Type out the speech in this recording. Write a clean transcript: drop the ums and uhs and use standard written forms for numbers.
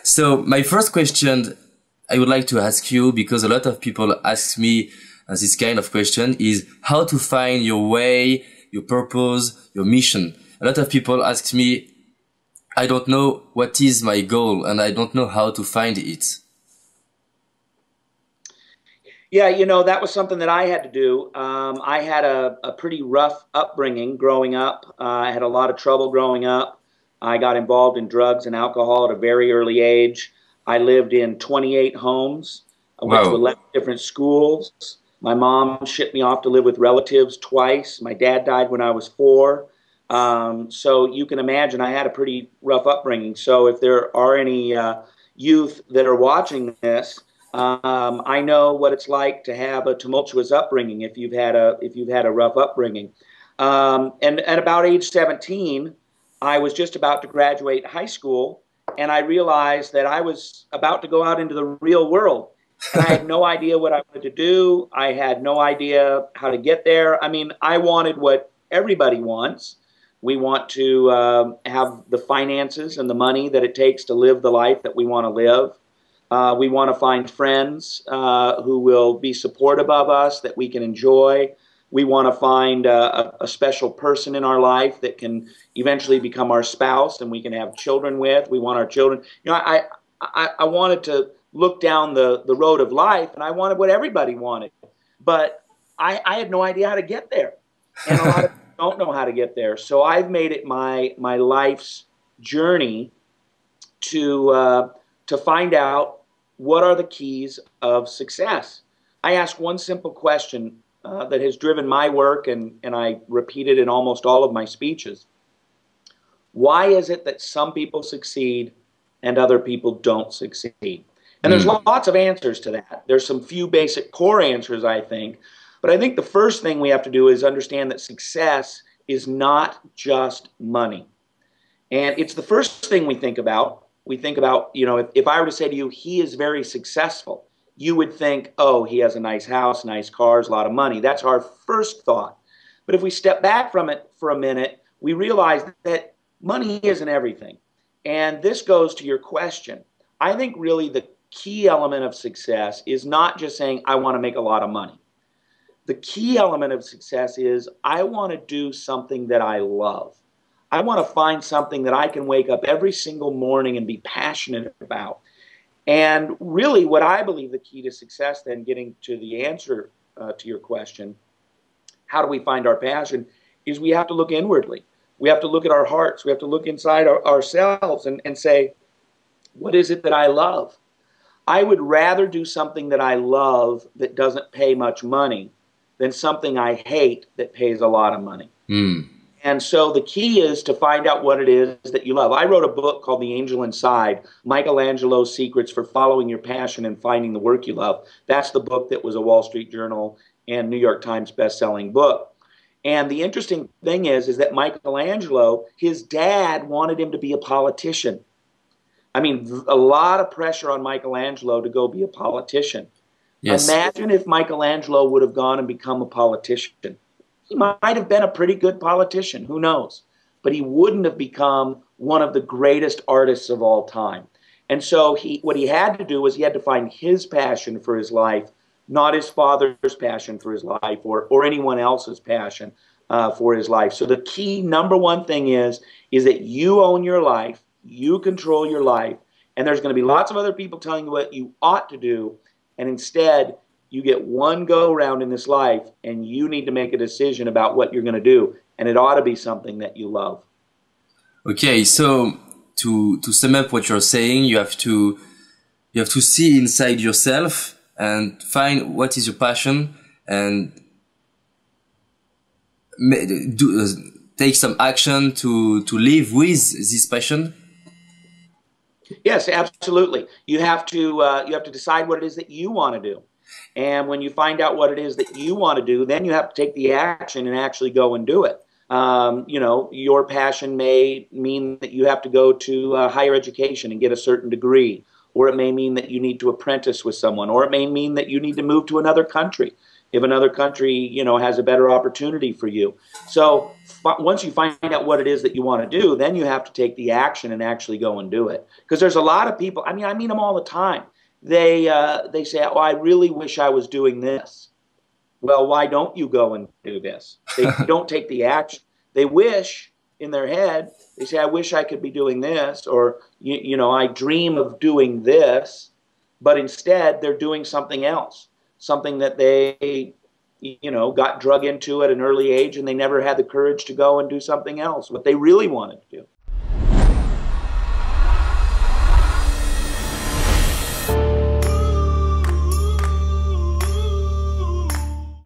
So my first question I would like to ask you, because a lot of people ask me this kind of question, is how to find your way, your purpose, your mission. A lot of people ask me, I don't know what is my goal and I don't know how to find it. Yeah, you know, that was something that I had to do. I had a pretty rough upbringing growing up. I had a lot of trouble growing up. I got involved in drugs and alcohol at a very early age. I lived in 28 homes. I went to Wow. 11 different schools. My mom shipped me off to live with relatives twice. My dad died when I was 4. So you can imagine I had a pretty rough upbringing. So if there are any youth that are watching this, I know what it's like to have a tumultuous upbringing if you've had a rough upbringing. And at about age 17, I was just about to graduate high school, and I realized that I was about to go out into the real world. And I had no idea what I wanted to do. I had no idea how to get there. I mean, I wanted what everybody wants. We want to have the finances and the money that it takes to live the life that we want to live. We want to find friends who will be supportive of us, that we can enjoy. We want to find a special person in our life that can eventually become our spouse and we can have children with. We want our children. You know, I wanted to look down the road of life, and I wanted what everybody wanted. But I had no idea how to get there. And a lot of people don't know how to get there. So I've made it my life's journey to find out what are the keys of success. I ask one simple question that has driven my work, and I repeat it in almost all of my speeches. Why is it that some people succeed and other people don't succeed? And there's lots of answers to that. There's some few basic core answers, I think. But I think the first thing we have to do is understand that success is not just money. And it's the first thing we think about. We think about, you know, if I were to say to you, he is very successful, you would think, oh, he has a nice house, nice cars, a lot of money. That's our first thought. But if we step back from it for a minute, we realize that money isn't everything. And this goes to your question. I think really the key element of success is not just saying, I want to make a lot of money. The key element of success is, I want to do something that I love. I want to find something that I can wake up every single morning and be passionate about. And really what I believe the key to success, then getting to the answer to your question, how do we find our passion, is we have to look inwardly. We have to look at our hearts. We have to look inside ourselves and say, what is it that I love? I would rather do something that I love that doesn't pay much money than something I hate that pays a lot of money. And so the key is to find out what it is that you love. I wrote a book called The Angel Inside, Michelangelo's Secrets for Following Your Passion and Finding the Work You Love. That's the book that was a Wall Street Journal and New York Times best-selling book. And the interesting thing is that Michelangelo, his dad wanted him to be a politician. I mean, a lot of pressure on Michelangelo to go be a politician. Yes. Imagine if Michelangelo would have gone and become a politician. He might have been a pretty good politician, who knows? But he wouldn't have become one of the greatest artists of all time. And so what he had to do was he had to find his passion for his life, not his father's passion for his life or anyone else's passion for his life. So the key number one thing is that you own your life, you control your life, and there's going to be lots of other people telling you what you ought to do, and instead you get one go round in this life, and you need to make a decision about what you're going to do, and it ought to be something that you love. Okay, so to sum up what you're saying, you have to see inside yourself and find what is your passion and take some action to live with this passion. Yes, absolutely. You have to decide what it is that you want to do. And when you find out what it is that you want to do, then you have to take the action and actually go and do it. You know, your passion may mean that you have to go to higher education and get a certain degree, or it may mean that you need to apprentice with someone, or it may mean that you need to move to another country. if another country, has a better opportunity for you. So once you find out what it is that you want to do, then you have to take the action and actually go and do it. Because there's a lot of people, I meet them all the time. They say, oh, I really wish I was doing this. Well, why don't you go and do this? They don't take the action. They wish in their head, they say, I wish I could be doing this, or, I dream of doing this, but instead they're doing something else, something that they, got drug into at an early age, and they never had the courage to go and do something else, what they really wanted to do.